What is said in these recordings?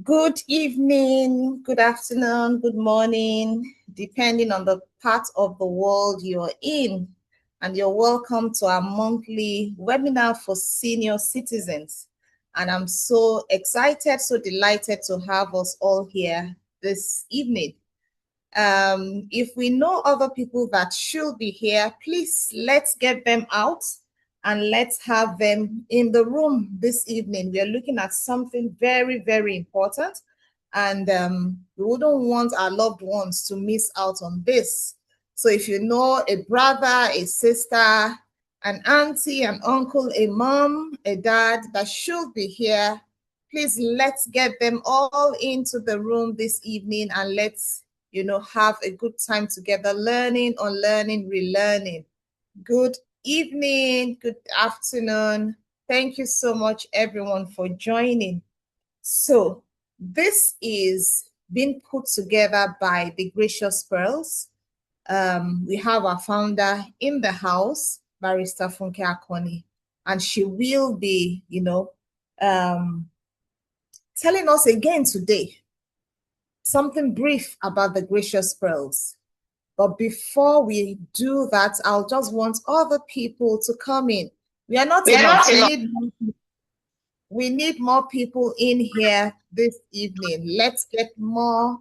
Good evening, good afternoon, good morning, depending on the part of the world you're in. And you're welcome to our monthly webinar for senior citizens. And I'm so excited, so delighted to have us all here this evening. If we know other people that should be here, please let's get them out and let's have them in the room this evening. We are looking at something very, very important, and we wouldn't want our loved ones to miss out on this. So if you know a brother, a sister, an auntie, an uncle, a mom, a dad that should be here, please let's get them all into the room this evening and let's have a good time together, learning, unlearning, relearning. Good evening, good afternoon. Thank you so much, everyone, for joining. So this is being put together by the Gracious Pearls. We have our founder in the house, Barrister Funke Akoni, and she will be, telling us again today something brief about the Gracious Pearls. But before we do that, I'll just want other people to come in. We are not enough. We need more people in here this evening. Let's get more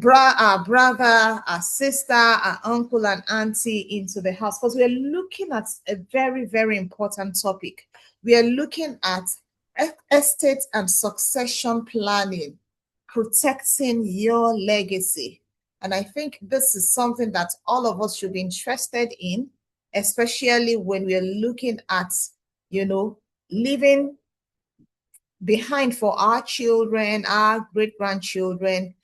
our brother, our sister, our uncle and auntie into the house, because we're looking at a very, very important topic. We are looking at estate and succession planning, protecting your legacy. And I think this is something that all of us should be interested in, especially when we're looking at, leaving behind for our children, our great-grandchildren,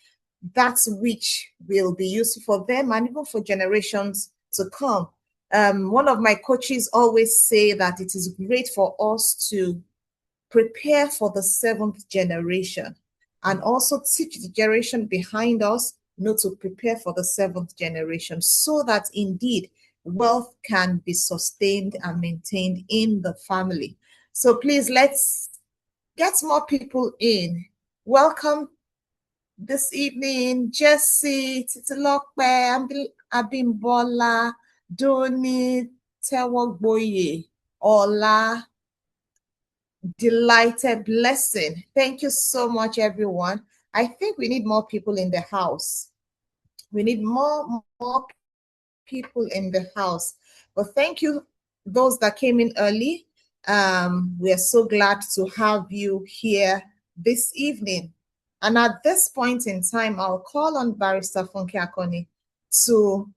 that which will be useful for them and even for generations to come. One of my coaches always say that it is great for us to prepare for the seventh generation and also teach the generation behind us to prepare for the seventh generation, so that indeed wealth can be sustained and maintained in the family. So please, let's get more people in. Welcome this evening, Jesse, Titilope, Abimbola, Doni, Tewogboye, Ola. Delighted, blessing. Thank you so much, everyone. I think we need more people in the house. We need more people in the house. But thank you, those that came in early. We are so glad to have you here this evening. And at this point in time, I'll call on Barrister Funke Akoni to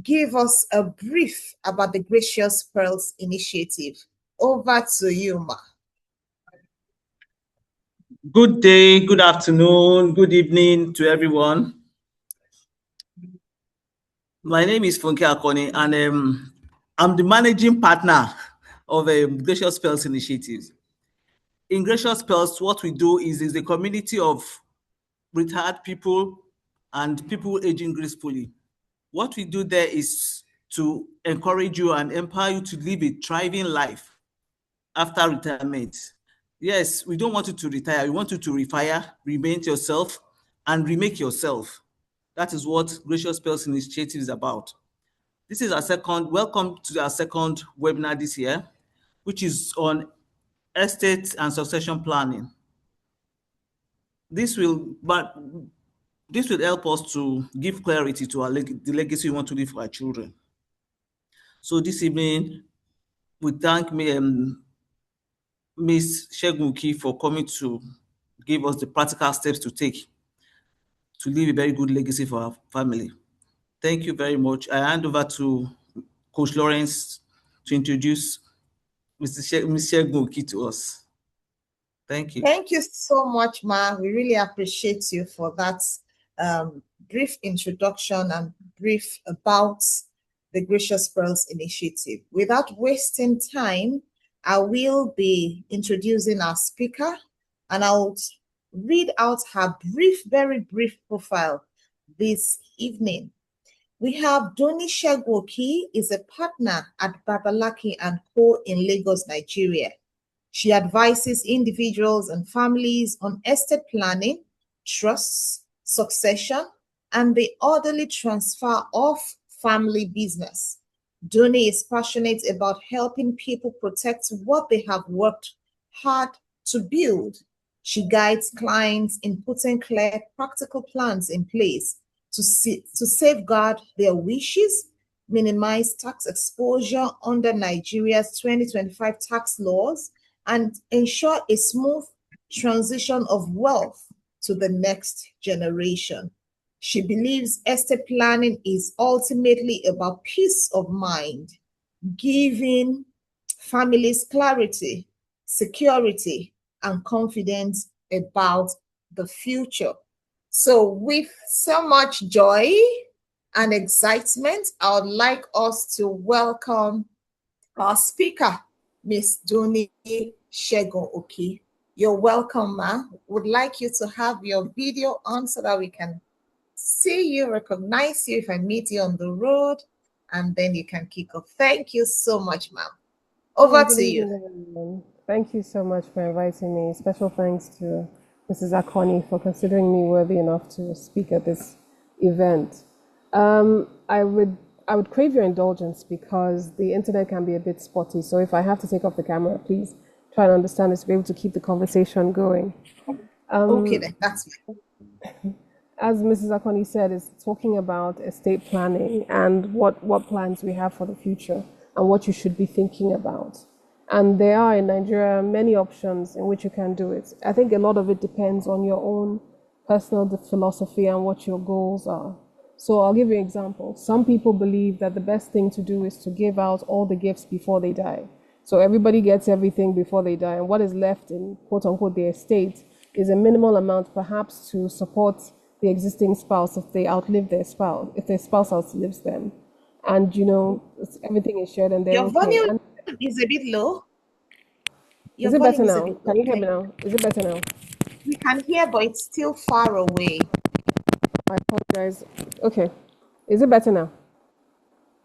give us a brief about the Gracious Pearls Initiative. Over to you, Ma. Good day, good afternoon, good evening to everyone. My name is Funke Akoni, and I'm the managing partner of Gracious Pearls Initiative. In Gracious Pearls, what we do is a community of retired people and people aging gracefully. What we do there is to encourage you and empower you to live a thriving life after retirement. Yes, we don't want you to retire. We want you to refire, reinvent yourself, and remake yourself. That is what Gracious Pearls Initiative is about. This is welcome to our second webinar this year, which is on estate and succession planning. This will help us to give clarity to the legacy we want to leave for our children. So this evening, we thank Ms. Shegun for coming to give us the practical steps to take to leave a very good legacy for our family. Thank you very much. I hand over to Coach Lawrence to introduce Ms. Shegun to us. Thank you. Thank you so much, Ma. We really appreciate you for that brief introduction and brief about the Gracious Pearls Initiative. Without wasting time, I will be introducing our speaker, and I'll read out her very brief profile this evening. We have Doni Shegun is a partner at Babalaki & Co. in Lagos, Nigeria. She advises individuals and families on estate planning, trusts, succession, and the orderly transfer of family business. Duni is passionate about helping people protect what they have worked hard to build. She guides clients in putting clear, practical plans in place to safeguard their wishes, minimize tax exposure under Nigeria's 2025 tax laws, and ensure a smooth transition of wealth to the next generation. She believes estate planning is ultimately about peace of mind, giving families clarity, security, and confidence about the future. So, with so much joy and excitement, I would like us to welcome our speaker, Miss Duni Shegun Oki. You're welcome, ma. Would like you to have your video on so that we can see you, recognize you if I meet you on the road, and then you can kick off. Thank you so much, ma'am. Over to you. Everyone. Thank you so much for inviting me. Special thanks to Mrs. Akoni for considering me worthy enough to speak at this event. I would crave your indulgence because the internet can be a bit spotty. So if I have to take off the camera, please try and understand this to be able to keep the conversation going. Okay, then that's fine. As Mrs. Akoni said, is talking about estate planning and what plans we have for the future and what you should be thinking about. And there are in Nigeria many options in which you can do it. I think a lot of it depends on your own personal philosophy and what your goals are. So I'll give you an example. Some people believe that the best thing to do is to give out all the gifts before they die. So everybody gets everything before they die, and what is left in quote unquote their estate is a minimal amount, perhaps to support the existing spouse if they outlive their spouse, if their spouse outlives them. And everything is shared and they're Your okay. volume is a bit low. Is it better now? Can you hear me now? Is it better now? We can hear, but it's still far away. I apologize. Okay. Is it better now?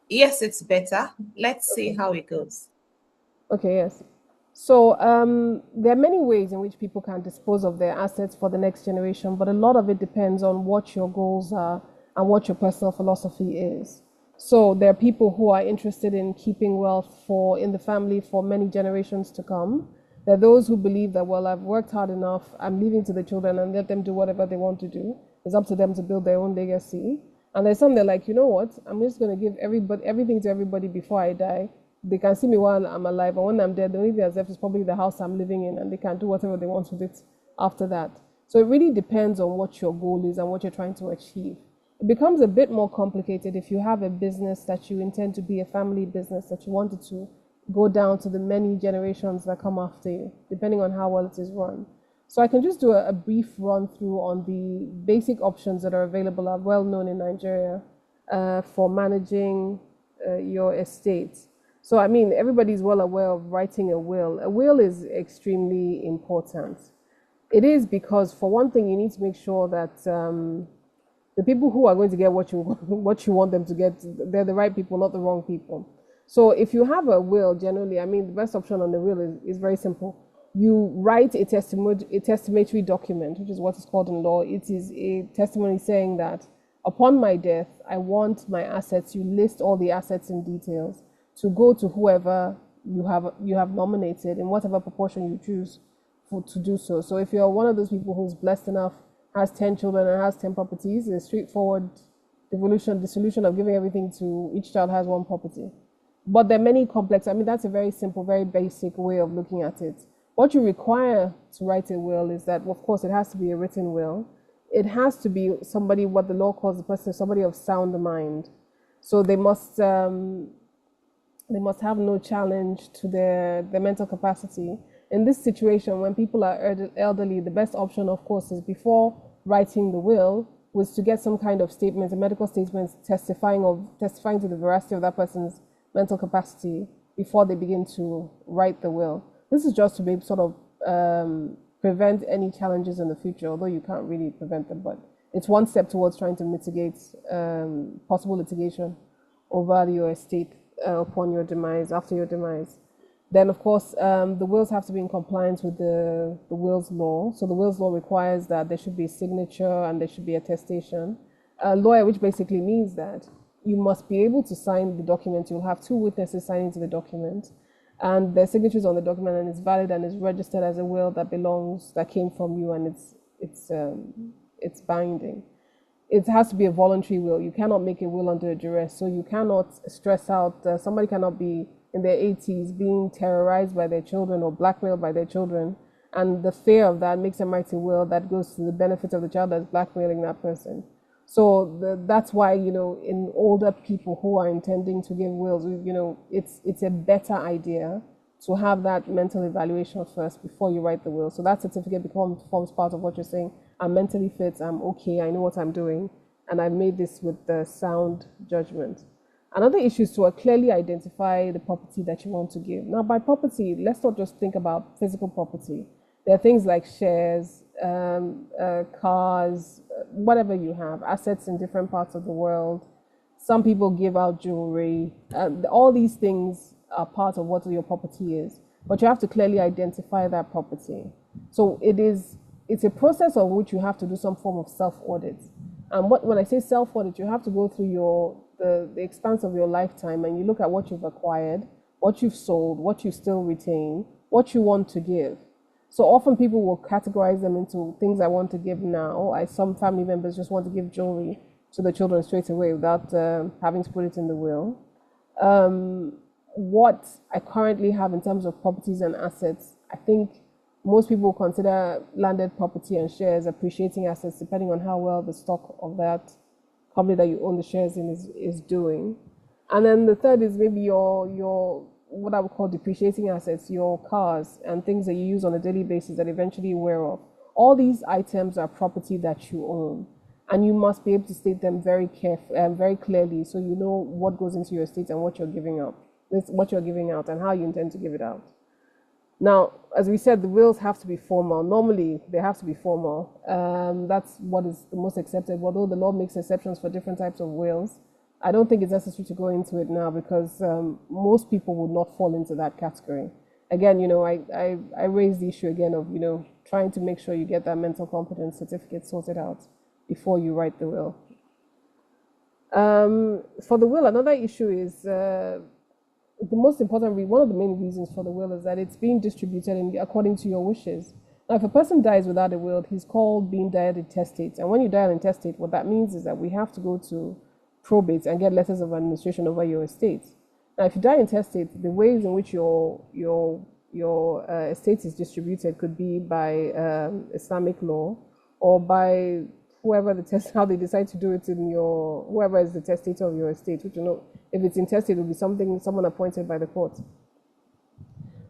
Yes, it's better. Let's see how it goes. Okay, yes. So there are many ways in which people can dispose of their assets for the next generation, but a lot of it depends on what your goals are and what your personal philosophy is. So there are people who are interested in keeping wealth in the family for many generations to come. There are those who believe that, well, I've worked hard enough, I'm leaving to the children and let them do whatever they want to do. It's up to them to build their own legacy. And there's some that are like, you know what, I'm just going to give everything to everybody before I die. They can see me while I'm alive, and when I'm dead, the only thing that's left is probably the house I'm living in, and they can do whatever they want with it after that. So it really depends on what your goal is and what you're trying to achieve. It becomes a bit more complicated if you have a business that you intend to be a family business that you wanted to go down to the many generations that come after you, depending on how well it is run. So I can just do a brief run through on the basic options that are available, are well known in Nigeria for managing your estate. So, I mean, everybody's well aware of writing a will. A will is extremely important. It is because, for one thing, you need to make sure that the people who are going to get what you want them to get, they're the right people, not the wrong people. So if you have a will, generally, I mean, the best option on the will is very simple. You write a testamentary document, which is what is called in law. It is a testimony saying that upon my death, I want my assets, you list all the assets in details, to go to whoever you have nominated in whatever proportion you choose to do so. So if you're one of those people who's blessed enough, has 10 children and has 10 properties, it's a straightforward dissolution of giving everything to each child has one property. But there are many complex, I mean, that's a very simple, very basic way of looking at it. What you require to write a will is that, of course, it has to be a written will. It has to be somebody, what the law calls the person, somebody of sound mind. So they must have no challenge to their mental capacity. In this situation, when people are elderly, the best option, of course, is before writing the will, was to get some kind of statement, a medical statement testifying to the veracity of that person's mental capacity before they begin to write the will. This is just to be sort of prevent any challenges in the future, although you can't really prevent them, but it's one step towards trying to mitigate possible litigation over your estate upon your demise, after your demise. Then, of course, the wills have to be in compliance with the wills law. So the wills law requires that there should be a signature and there should be attestation. A lawyer, which basically means that you must be able to sign the document. You'll have two witnesses signing to the document, and their signatures on the document, and it's valid and is registered as a will that came from you, and it's binding. It has to be a voluntary will. You cannot make a will under duress. So you cannot stress out. Somebody cannot be in their 80s being terrorized by their children or blackmailed by their children, and the fear of that makes them write a will that goes to the benefit of the child that's blackmailing that person. So that's why, in older people who are intending to give wills, it's a better idea to have that mental evaluation first before you write the will. So that certificate forms part of what you're saying. I'm mentally fit, I'm okay, I know what I'm doing, and I've made this with the sound judgment. Another issue is to clearly identify the property that you want to give. Now, by property, let's not just think about physical property. There are things like shares, cars, whatever you have, assets in different parts of the world. Some people give out jewelry. All these things are part of what your property is, but you have to clearly identify that property. So it's a process of which you have to do some form of self-audit. And when I say self-audit, you have to go through the expanse of your lifetime, and you look at what you've acquired, what you've sold, what you still retain, what you want to give. So often people will categorize them into things I want to give now. Some family members just want to give jewelry to the children straight away without having to put it in the will. What I currently have in terms of properties and assets, I think most people consider landed property and shares appreciating assets depending on how well the stock of that company that you own the shares in is doing. And then the third is maybe your what I would call depreciating assets, your cars and things that you use on a daily basis that eventually wear off. All these items are property that you own, and you must be able to state them very clearly, so you know what goes into your estate and what you're giving out, and how you intend to give it out. Now, as we said, the wills have to be formal. Normally, they have to be formal. That's what is the most accepted, although the law makes exceptions for different types of wills. I don't think it's necessary to go into it now because most people would not fall into that category. Again, I raised the issue again of, trying to make sure you get that mental competence certificate sorted out before you write the will. For the will, another issue is the most important, one of the main reasons for the will is that it's being distributed according to your wishes. Now, if a person dies without a will, he's called being died intestate. And when you die intestate, what that means is that we have to go to probate and get letters of administration over your estate. Now, if you die intestate, the ways in which your estate is distributed could be by Islamic law or by how they decide to do it in whoever is the testator of your estate, which, if it's intestate, it will be someone appointed by the court.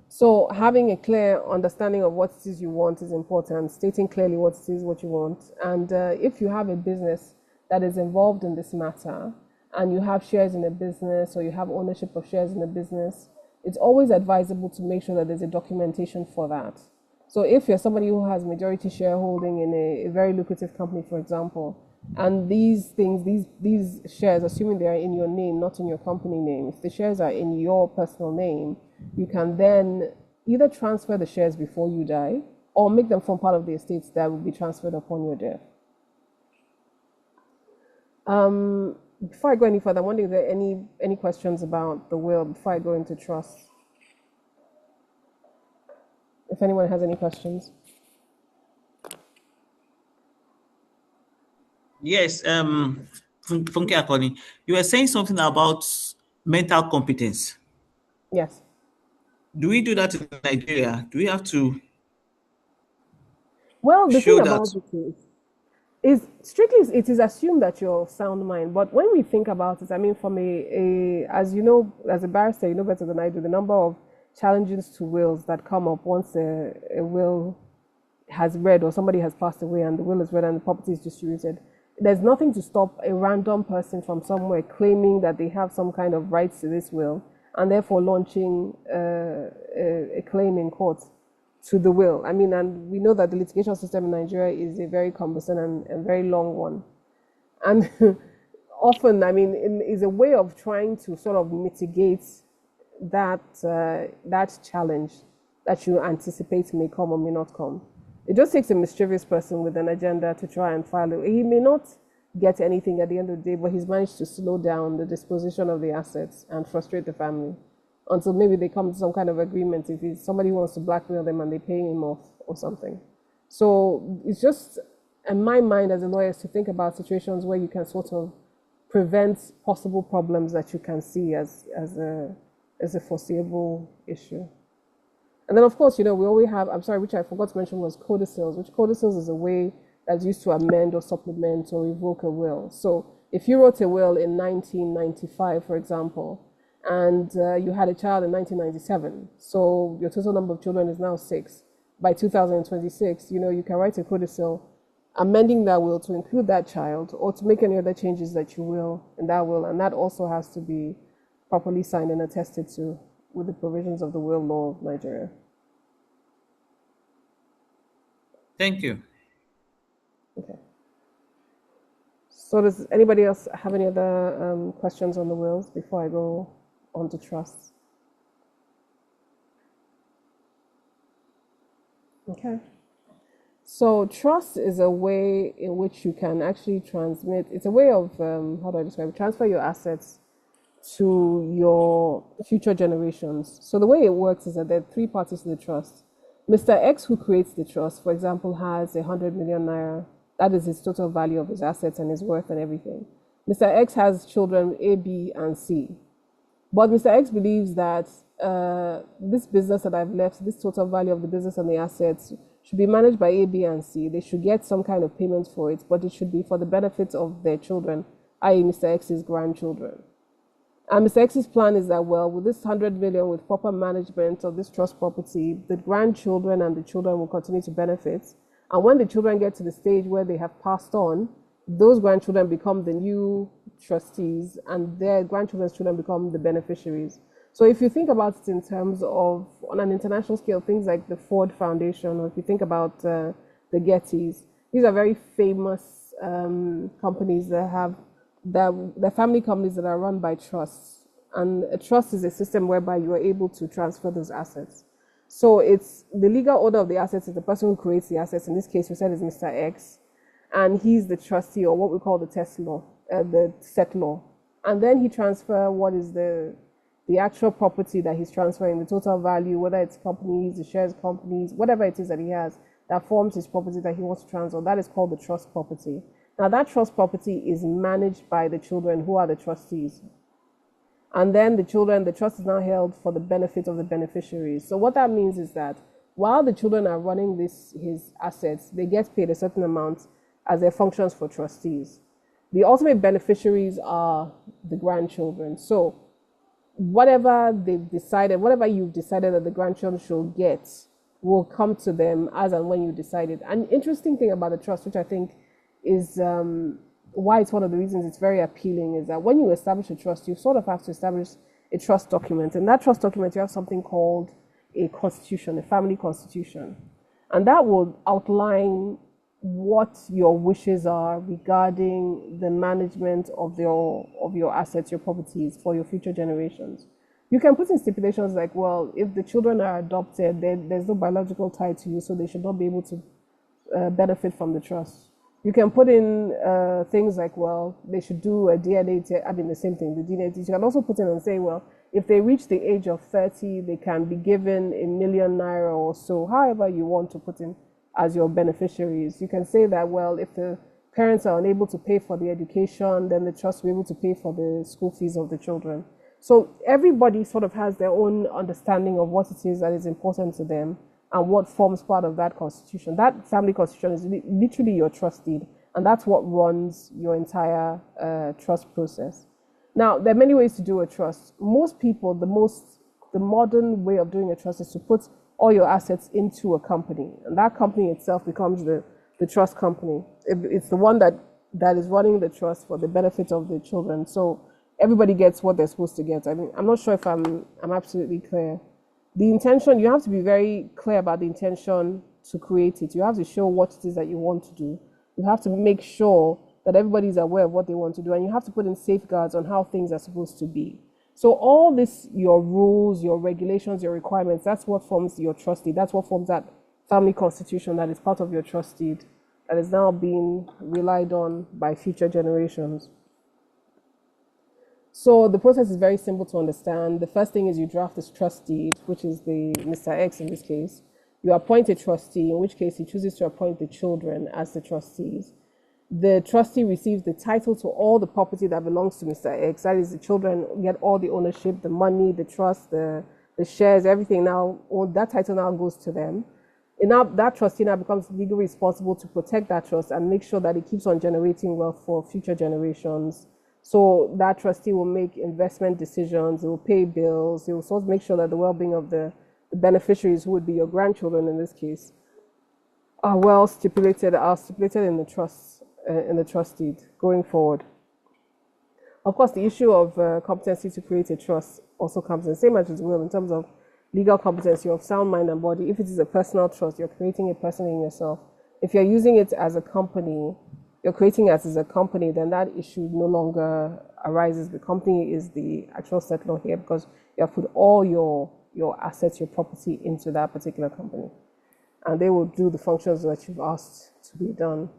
So having a clear understanding of what it is you want is important, stating clearly what it is, what you want. And if you have a business that is involved in this matter, and you have shares in a business or you have ownership of shares in a business, it's always advisable to make sure that there's a documentation for that. So if you're somebody who has majority shareholding in a very lucrative company, for example, and these shares, assuming they are in your name, not in your company name, if the shares are in your personal name, you can then either transfer the shares before you die or make them form part of the estates that will be transferred upon your death. Before I go any further, I'm wondering if there are any questions about the will before I go into trust. If anyone has any questions. Yes, Funke Akoni, you were saying something about mental competence. Yes. Do we do that in Nigeria? Do we have to? Well, the thing about it is strictly it is assumed that you're of sound mind. But when we think about it, I mean, from as you know, as a barrister, you know better than I do, the number of challenges to wills that come up once a will has read or somebody has passed away and the will is read and the property is distributed. There's nothing to stop a random person from somewhere claiming that they have some kind of rights to this will and therefore launching a claim in court to the will. I mean, and we know that the litigation system in Nigeria is a very cumbersome and very long one. And often, I mean, is a way of trying to sort of mitigate that challenge that you anticipate may come or may not come. It just takes a mischievous person with an agenda to try and file it. He may not get anything at the end of the day, but he's managed to slow down the disposition of the assets and frustrate the family until maybe they come to some kind of agreement if somebody wants to blackmail them and they pay him off or something. So it's just, in my mind as a lawyer, is to think about situations where you can sort of prevent possible problems that you can see as a foreseeable issue. And then, of course, we always have, I'm sorry, which I forgot to mention was codicils, which codicils is a way that's used to amend or supplement or revoke a will. So if you wrote a will in 1995, for example, and you had a child in 1997, so your total number of children is now 6. By 2026, you can write a codicil amending that will to include that child or to make any other changes that you will in that will, and that also has to be properly signed and attested to with the provisions of the will law of Nigeria. Thank you. Okay. So does anybody else have any other questions on the wills before I go on to trusts? Okay. So trust is a way in which you can actually transmit. It's a way of, how do I describe it? Transfer your assets to your future generations. So the way it works is that there are 3 parties to the trust. Mr. X, who creates the trust, for example, has 100 million naira. That is his total value of his assets and his worth and everything. Mr. X has children A, B, and C. But Mr. X believes that this business that I've left, this total value of the business and the assets, should be managed by A, B, and C. They should get some kind of payment for it, but it should be for the benefit of their children, i.e. Mr. X's grandchildren. And Mr. X's plan is that, well, with this 100 million, with proper management of this trust property, the grandchildren and the children will continue to benefit. And when the children get to the stage where they have passed on, those grandchildren become the new trustees and their grandchildren's children become the beneficiaries. So if you think about it in terms of, on an international scale, things like the Ford Foundation, or if you think about the Gettys, these are very famous companies that have they're family companies that are run by trusts. And a trust is a system whereby you are able to transfer those assets. So it's the legal order of the assets is the person who creates the assets. In this case, we said is Mr. X, and he's the trustee, or what we call the settlor. And then he transfer what is the actual property that he's transferring, the total value, whether it's companies, the shares companies, whatever it is that he has that forms his property that he wants to transfer. That is called the trust property. Now, that trust property is managed by the children who are the trustees. And then the trust is now held for the benefit of the beneficiaries. So what that means is that while the children are running his assets, they get paid a certain amount as their functions for trustees. The ultimate beneficiaries are the grandchildren. So whatever you've decided that the grandchildren should get will come to them as and when you decided. An interesting thing about the trust, which I think is why it's one of the reasons it's very appealing, is that when you establish a trust, you sort of have to establish a trust document. And that trust document, you have something called a constitution, a family constitution. And that will outline what your wishes are regarding the management of your assets, your properties for your future generations. You can put in stipulations like, well, if the children are adopted, there's no biological tie to you, so they should not be able to benefit from the trust. You can put in things like, well, they should do a DNA test. I mean, the same thing, the DNA test. You can also put in and say, well, if they reach the age of 30, they can be given 1 million naira or so, however you want to put in as your beneficiaries. You can say that, well, if the parents are unable to pay for the education, then the trust will be able to pay for the school fees of the children. So everybody sort of has their own understanding of what it is that is important to them and what forms part of that constitution. That family constitution is literally your trust deed, and that's what runs your entire trust process. Now, there are many ways to do a trust. Most people, the modern way of doing a trust is to put all your assets into a company, and that company itself becomes the trust company. It's the one that is running the trust for the benefit of the children. So everybody gets what they're supposed to get. I mean, I'm not sure if I'm absolutely clear. The intention, you have to be very clear about the intention to create it. You have to show what it is that you want to do. You have to make sure that everybody is aware of what they want to do, and you have to put in safeguards on how things are supposed to be. So all this, your rules, your regulations, your requirements, that's what forms your trust deed. That's what forms that family constitution that is part of your trust deed, that is now being relied on by future generations. So the process is very simple to understand. The first thing is you draft this trust deed, which is the Mr. X in this case. You appoint a trustee, in which case he chooses to appoint the children as the trustees. The trustee receives the title to all the property that belongs to Mr. X. That is, the children get all the ownership, the money, the trust, the shares, everything. Now, all that title now goes to them. And now that trustee now becomes legally responsible to protect that trust and make sure that it keeps on generating wealth for future generations. So that trustee will make investment decisions, it will pay bills, it will sort of make sure that the well-being of the beneficiaries, who would be your grandchildren in this case, are stipulated in the trust deed going forward. Of course, the issue of competency to create a trust also comes in, same as will, in terms of legal competency of sound mind and body. If it is a personal trust, you're creating it personally in yourself. If you're using it as a company, you're creating it as a company, then that issue no longer arises. The company is the actual settlor here because you have put all your assets, your property into that particular company. And they will do the functions that you've asked to be done.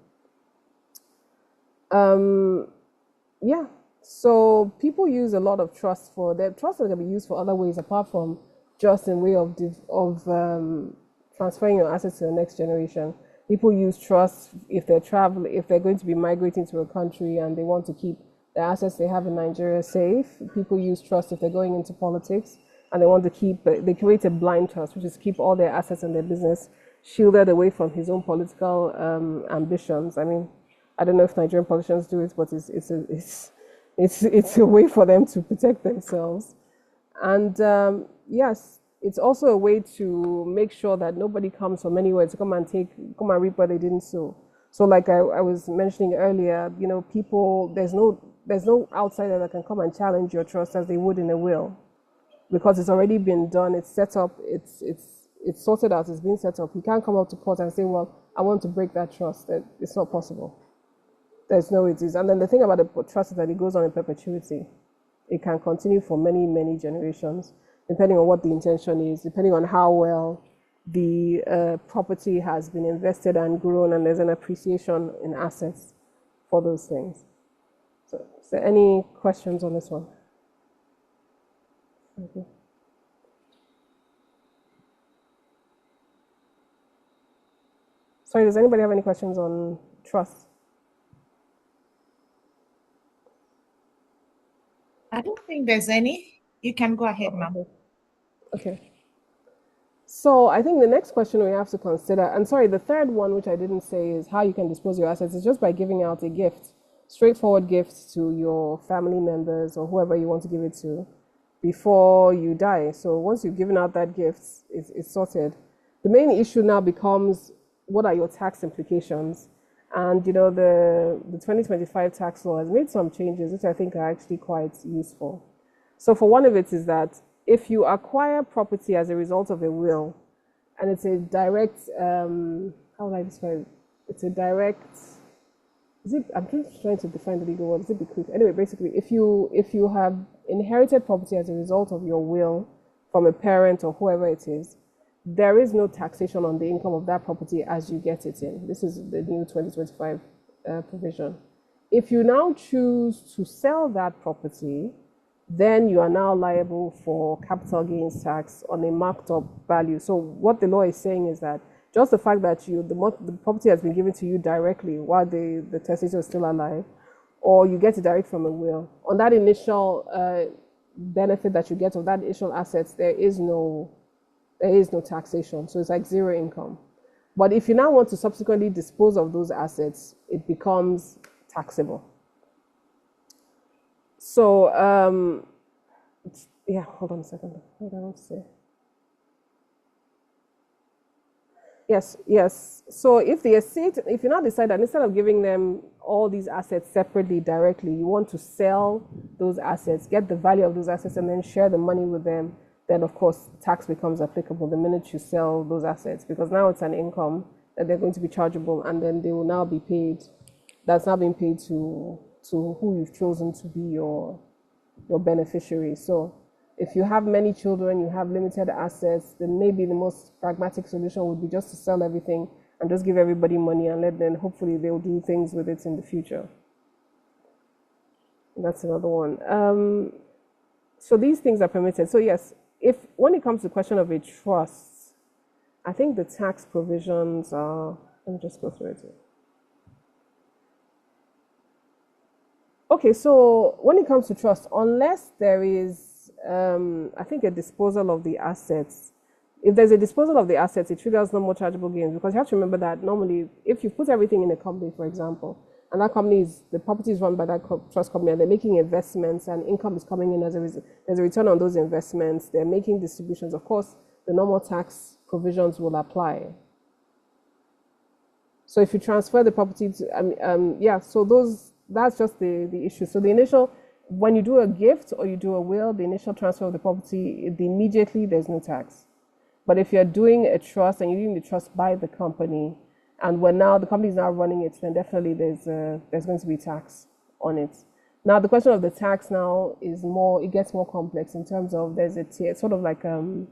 Yeah, so people use a lot of trust for their trust that can be used for other ways apart from just in way of transferring your assets to the next generation. People use trust if they're going to be migrating to a country and they want to keep the assets they have in Nigeria safe. People use trust if they're going into politics and they want to they create a blind trust, which is keep all their assets and their business shielded away from his own political ambitions. I mean, I don't know if Nigerian politicians do it, but it's a way for them to protect themselves. And yes, it's also a way to make sure that nobody comes from anywhere to come and reap what they didn't sow. So like I was mentioning earlier, people, there's no outsider that can come and challenge your trust as they would in a will, because it's already been done, it's set up, it's sorted out, it's been set up. You can't come up to court and say, well, I want to break that trust. It's not possible. There's no it is. And then the thing about the trust is that it goes on in perpetuity. It can continue for many, many generations, depending on what the intention is, depending on how well the property has been invested and grown, and there's an appreciation in assets for those things. So, is there any questions on this one? Thank you. Sorry, does anybody have any questions on trust? I don't think there's any. You can go ahead, ma'am. Okay. So I think the next question we have to consider, and sorry, the third one, which I didn't say, is how you can dispose of your assets, is just by giving out a gift, straightforward gift to your family members or whoever you want to give it to before you die. So once you've given out that gift, it's sorted. The main issue now becomes, what are your tax implications? And the 2025 tax law has made some changes, which I think are actually quite useful. So for one of it is that if you acquire property as a result of a will, and it's a direct, how would I describe it? It's a direct, I'm just trying to define the legal word, is it bequeath? Anyway, basically, if you have inherited property as a result of your will from a parent or whoever it is, there is no taxation on the income of that property as you get it in. This is the new 2025 provision. If you now choose to sell that property, then you are now liable for capital gains tax on a marked up value. So what the law is saying is that just the fact that the property has been given to you directly while the testator is still alive, or you get it direct from a will, on that initial benefit that you get of that initial assets, there is no taxation. So it's like zero income. But if you now want to subsequently dispose of those assets, it becomes taxable. So, yeah, hold on a second. What did I want to say? Yes. So if you now decide that instead of giving them all these assets separately, directly, you want to sell those assets, get the value of those assets, and then share the money with them, then of course tax becomes applicable the minute you sell those assets, because now it's an income that they're going to be chargeable, and then they will now be paid. That's now being paid to who you've chosen to be your your beneficiaries. So if you have many children, you have limited assets, then maybe the most pragmatic solution would be just to sell everything and just give everybody money and let them, hopefully they'll do things with it in the future. That's another one. So these things are permitted. So yes, if when it comes to the question of a trust, I think the tax provisions are, let me just go through it. Okay, so when it comes to trust, unless there is, I think, a disposal of the assets, if there's a disposal of the assets, it triggers no more chargeable gains, because you have to remember that normally, if you put everything in a company, for example, and that company is, the property is run by that trust company, and they're making investments, and income is coming in as a result, there's a return on those investments, they're making distributions, of course, the normal tax provisions will apply. So if you transfer the property to, yeah, so that's just the issue. So the initial, when you do a gift or you do a will, the initial transfer of the property, immediately there's no tax. But if you're doing a trust and you're doing the trust by the company, and when now the company is now running it, then definitely there's going to be tax on it. Now the question of the tax now is more, it gets more complex in terms of there's a tier, sort of like a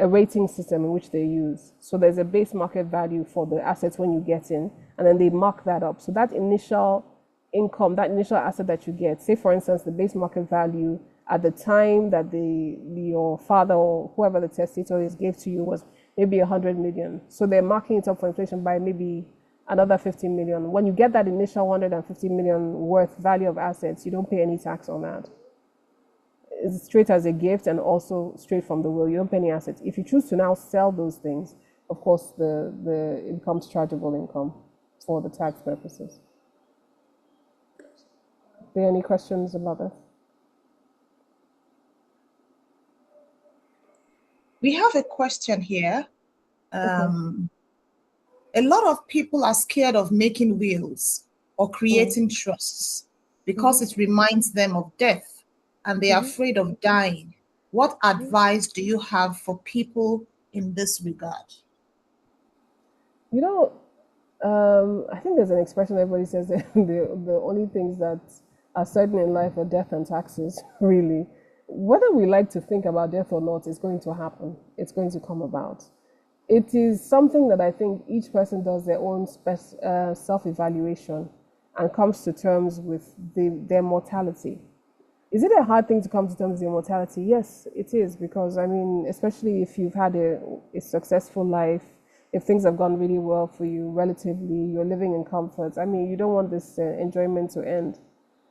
rating system in which they use. So there's a base market value for the assets when you get in, and then they mark that up. So that initial income, that initial asset that you get, say for instance, the base market value at the time that your father or whoever the testator is gave to you was maybe 100 million. So they're marking it up for inflation by maybe another 50 million. When you get that initial 150 million worth value of assets, you don't pay any tax on that. It's straight as a gift and also straight from the will. You don't pay any assets. If you choose to now sell those things, of course, the income's chargeable income for the tax purposes. Are there any questions about that? We have a question here. A lot of people are scared of making wills or creating trusts because it reminds them of death and they are afraid of dying. What advice do you have for people in this regard? You know, I think there's an expression everybody says that the only things that are certain in life are death and taxes, really. Whether we like to think about death or not, it's going to happen. It's going to come about. It is something that I think each person does their own self-evaluation and comes to terms with their mortality. Is it a hard thing to come to terms with your mortality? Yes, it is, because I mean, especially if you've had a successful life, if things have gone really well for you relatively, you're living in comfort. I mean, you don't want this enjoyment to end.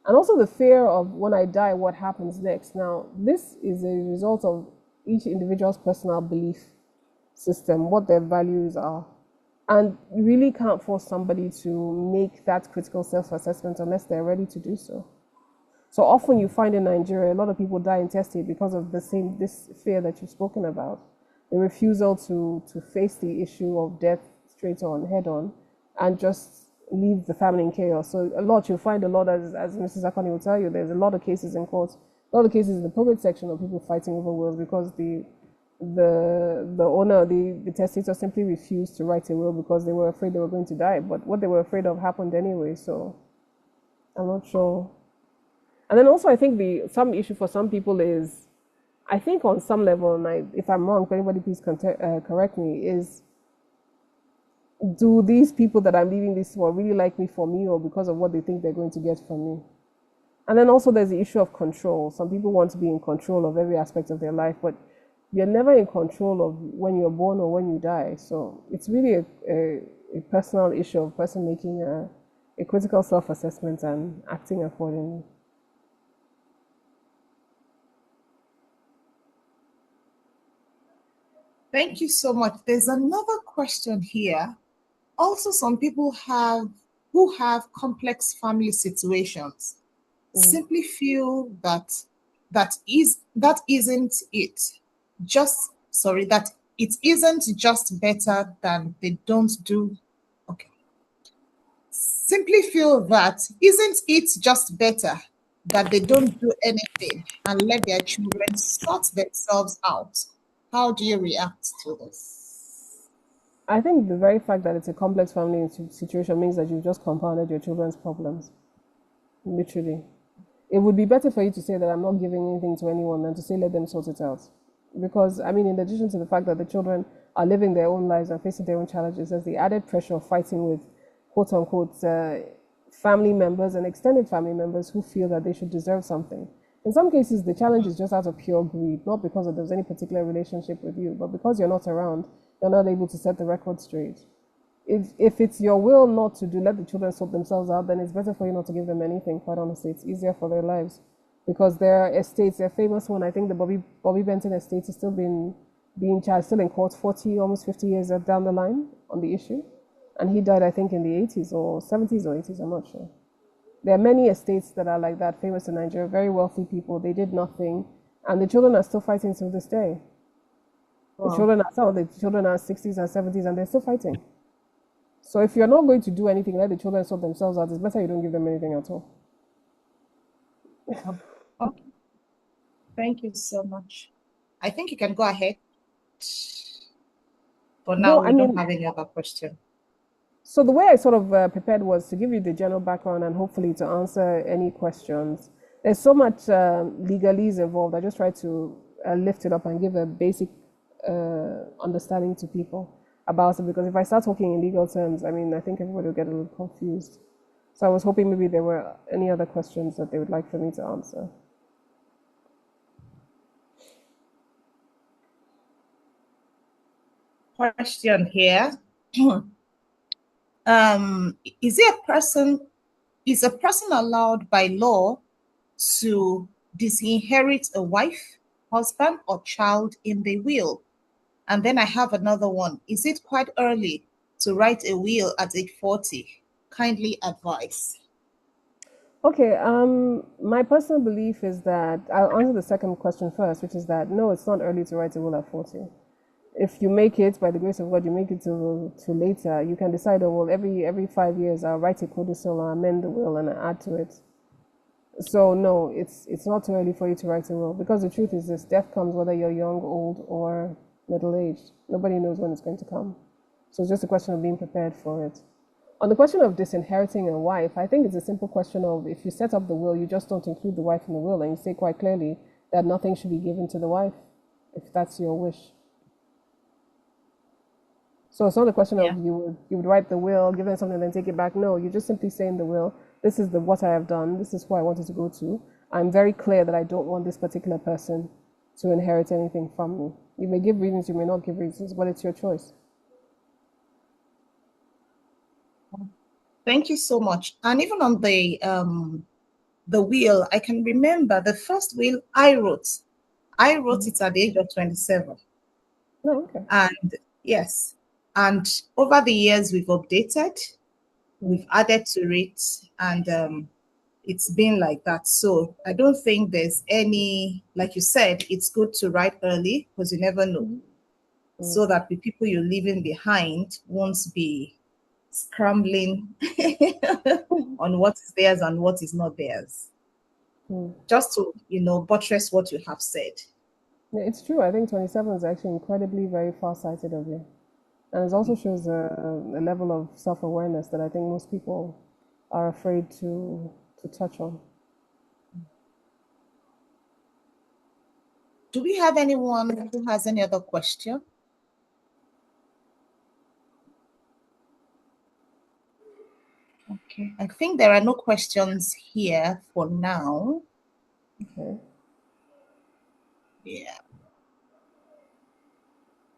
And also the fear of when I die, what happens next? Now, this is a result of each individual's personal belief system, what their values are. And you really can't force somebody to make that critical self-assessment unless they're ready to do so. So often you find in Nigeria, a lot of people die intestate because of this fear that you've spoken about. The refusal to face the issue of death straight on, head on, and just leave the family in chaos. So you'll find a lot, as Mrs. Akoni will tell you, there's a lot of cases in court, a lot of cases in the probate section of people fighting over wills because the owner, the testator simply refused to write a will because they were afraid they were going to die. But what they were afraid of happened anyway, so I'm not sure. And then also I think some issue for some people is, I think on some level, and if I'm wrong, if anybody please correct me, is do these people that I'm leaving this for really like me for me or because of what they think they're going to get from me? And then also there's the issue of control. Some people want to be in control of every aspect of their life, but you're never in control of when you're born or when you die. So it's really a personal issue of person making a critical self-assessment and acting accordingly. Thank you so much. There's another question here. Also, some people who have complex family situations simply feel that isn't it isn't just better than they don't do. Okay. Simply feel that isn't it just better that they don't do anything and let their children sort themselves out? How do you react to this? I think the very fact that it's a complex family situation means that you've just compounded your children's problems. Literally. it would be better for you to say that I'm not giving anything to anyone than to say let them sort it out. Because, I mean, in addition to the fact that the children are living their own lives and facing their own challenges, there's the added pressure of fighting with quote unquote family members and extended family members who feel that they should deserve something. In some cases, the challenge is just out of pure greed, not because there's any particular relationship with you, but because you're not around, you're not able to set the record straight. If it's your will not to let the children sort themselves out, then it's better for you not to give them anything, quite honestly. It's easier for their lives. Because their estates, their famous one, I think the Bobby Benton estate is still being charged, still in court 40, almost 50 years down the line on the issue. And he died, I think, in the 80s or 70s or 80s, I'm not sure. There are many estates that are like that, famous in Nigeria, very wealthy people. They did nothing, and the children are still fighting to this day. Wow. Some of the children are 60s and 70s, and they're still fighting. So if you're not going to do anything, let the children sort themselves out. It's better you don't give them anything at all. Okay. Thank you so much. I think you can go ahead. For now, we don't have any other question. So the way I sort of prepared was to give you the general background and hopefully to answer any questions. There's so much legalese involved. I just try to lift it up and give a basic understanding to people about it, because if I start talking in legal terms, I mean, I think everybody will get a little confused. So I was hoping maybe there were any other questions that they would like for me to answer. Question here. Is a person allowed by law to disinherit a wife, husband, or child in the will? And then I have another one. Is it quite early to write a will at age 40? Kindly advise. Okay, my personal belief is that, I'll answer the second question first, which is that no, it's not early to write a will at 40. If you make it, by the grace of God, you make it to later, you can decide, oh, well, every 5 years I'll write a codicil or amend the will and add to it. So no, it's not too early for you to write a will, because the truth is this: death comes whether you're young, old, or middle-aged. Nobody knows when it's going to come. So it's just a question of being prepared for it. On the question of disinheriting a wife, I think it's a simple question of, if you set up the will, you just don't include the wife in the will, and you say quite clearly that nothing should be given to the wife, if that's your wish. So it's not a question of you would write the will, give them something, and then take it back. No, you just simply say in the will, this is what I have done, this is who I wanted to go to. I'm very clear that I don't want this particular person to inherit anything from me. You may give reasons, you may not give reasons, but it's your choice. Thank you so much. And even on the will, I can remember the first will I wrote it at the age of 27. Oh, okay. And yes, and over the years we've updated, we've added to it, and it's been like that. So I don't think there's any, like you said, it's good to write early because you never know, so that the people you're leaving behind won't be scrambling on what is theirs and what is not theirs. Just to, buttress what you have said. Yeah, it's true. I think 27 is actually incredibly very far-sighted of you. And it also shows a level of self-awareness that I think most people are afraid to touch on. Do we have anyone who has any other question? Okay, I think there are no questions here for now. Okay. Yeah.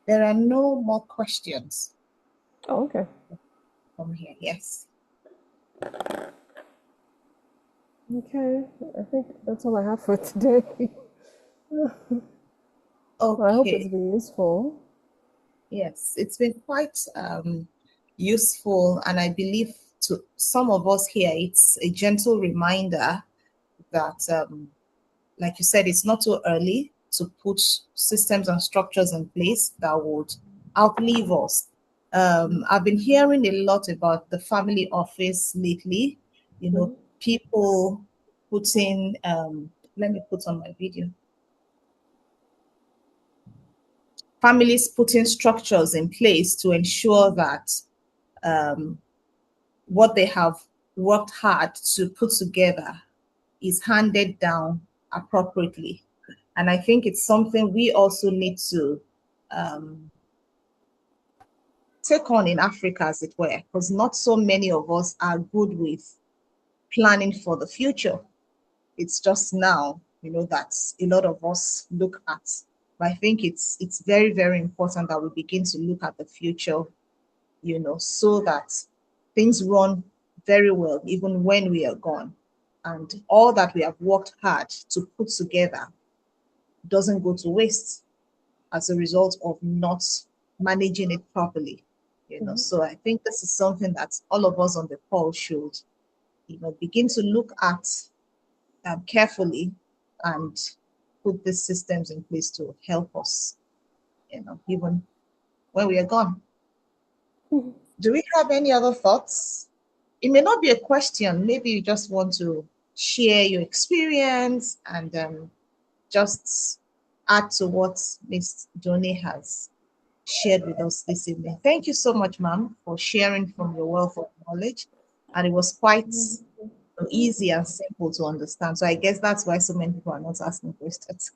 There are no more questions. Oh, okay. From here, yes. Okay, I think that's all I have for today. Okay. Well, I hope it's been useful. Yes, it's been quite useful, and I believe to some of us here, it's a gentle reminder that, like you said, it's not too early to put systems and structures in place that would outlive us. I've been hearing a lot about the family office lately, people putting, let me put on my video. Families putting structures in place to ensure that what they have worked hard to put together is handed down appropriately. And I think it's something we also need to take on in Africa, as it were, because not so many of us are good with planning for the future. It's just now, that a lot of us look at. But I think it's very, very important that we begin to look at the future, so that things run very well, even when we are gone. And all that we have worked hard to put together doesn't go to waste as a result of not managing it properly. So I think this is something that all of us on the call should, begin to look at carefully and put these systems in place to help us, even when we are gone. Do we have any other thoughts? It may not be a question. Maybe you just want to share your experience and just add to what Ms. Doni has shared with us this evening. Thank you so much, ma'am, for sharing from your wealth of knowledge. And it was quite easy and simple to understand. So I guess that's why so many people are not asking questions.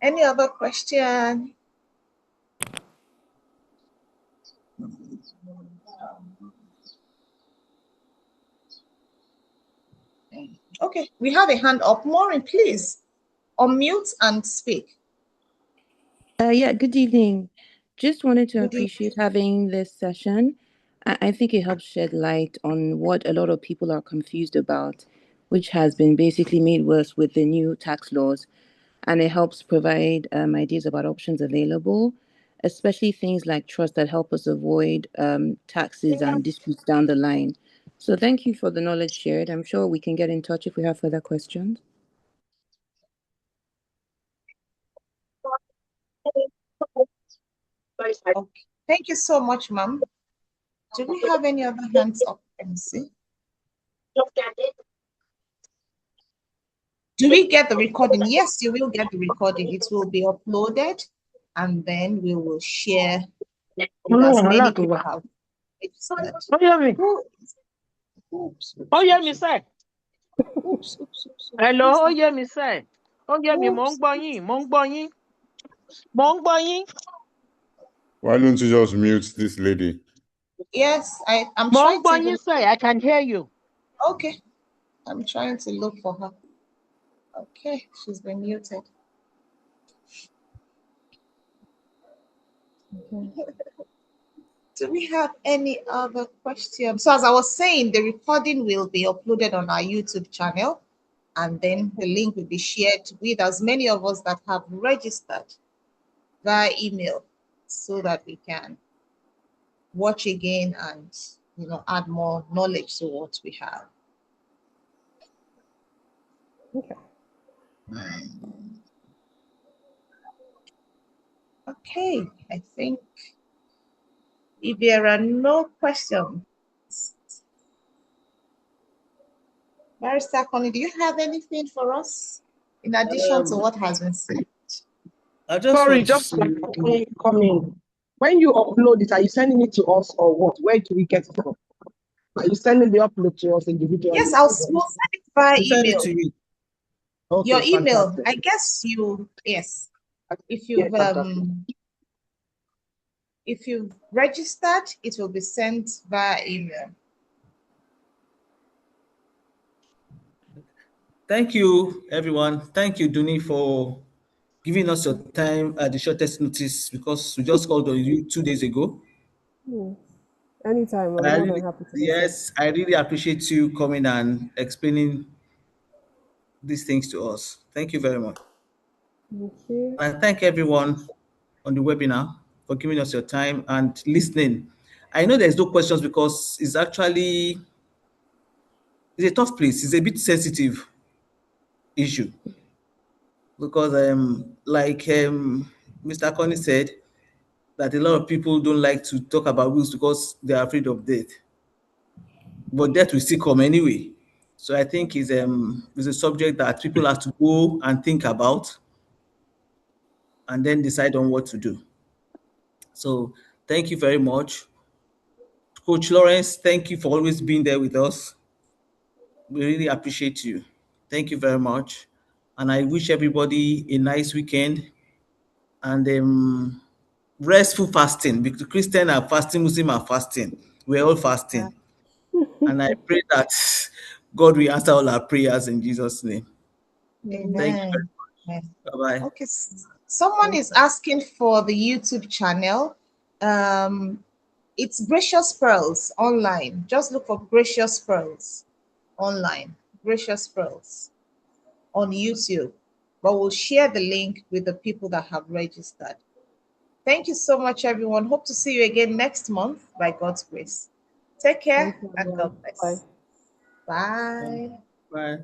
Any other question? Okay, we have a hand up. Maureen, please unmute and speak. Yeah, good evening. Just wanted to appreciate having this session. I think it helps shed light on what a lot of people are confused about, which has been basically made worse with the new tax laws. And it helps provide ideas about options available, especially things like trust that help us avoid taxes and disputes down the line. So thank you for the knowledge shared. I'm sure we can get in touch if we have further questions. Okay. Thank you so much, ma'am. Do we have any other hands up? Let me see. Do we get the recording? Yes, you will get the recording. It will be uploaded, and then we will share with as many people have registered. Oh, yeah, me say. Hello, oh, yeah, me say. Oh, yeah, me mong bonyi. Why don't you just mute this lady? Yes, I'm trying to. Say, I can hear you. Okay, I'm trying to look for her. Okay, she's been muted. Okay. Do we have any other questions? So as I was saying, the recording will be uploaded on our YouTube channel, and then the link will be shared with as many of us that have registered via email, so that we can watch again and add more knowledge to what we have. Okay. Okay, I think if there are no questions, Barrister Connie, do you have anything for us in addition to what has been said? Sorry, just come in. When you upload it, are you sending it to us or what? Where do we get it from? Are you sending the upload to us individually? Yes, we'll send it via email. Send it to you. Okay, your email. Fantastic. I guess yes. If you've registered, it will be sent via email. Thank you, everyone. Thank you, Duni, for giving us your time at the shortest notice, because we just called on you 2 days ago. Anytime, I'm more than happy to listen. Yes, I really appreciate you coming and explaining these things to us. Thank you very much. Thank you. I thank everyone on the webinar for giving us your time and listening. I know there's no questions because it's a tough place. It's a bit sensitive issue because Mr. Connie said, that a lot of people don't like to talk about wills because they're afraid of death. But death will still come anyway. So I think it's a subject that people have to go and think about and then decide on what to do. So thank you very much. Coach Lawrence, thank you for always being there with us. We really appreciate you. Thank you very much. And I wish everybody a nice weekend and restful fasting, because Christian are fasting, Muslim are fasting. We're all fasting. And I pray that God will answer all our prayers in Jesus' name. Amen. Thank you very much. Bye-bye. Okay, someone is asking for the YouTube channel. It's Gracious Pearls online. Just look for Gracious Pearls online. Gracious Pearls on YouTube. But we'll share the link with the people that have registered. Thank you so much, everyone. Hope to see you again next month by God's grace. Take care and God bless. Bye. Bye.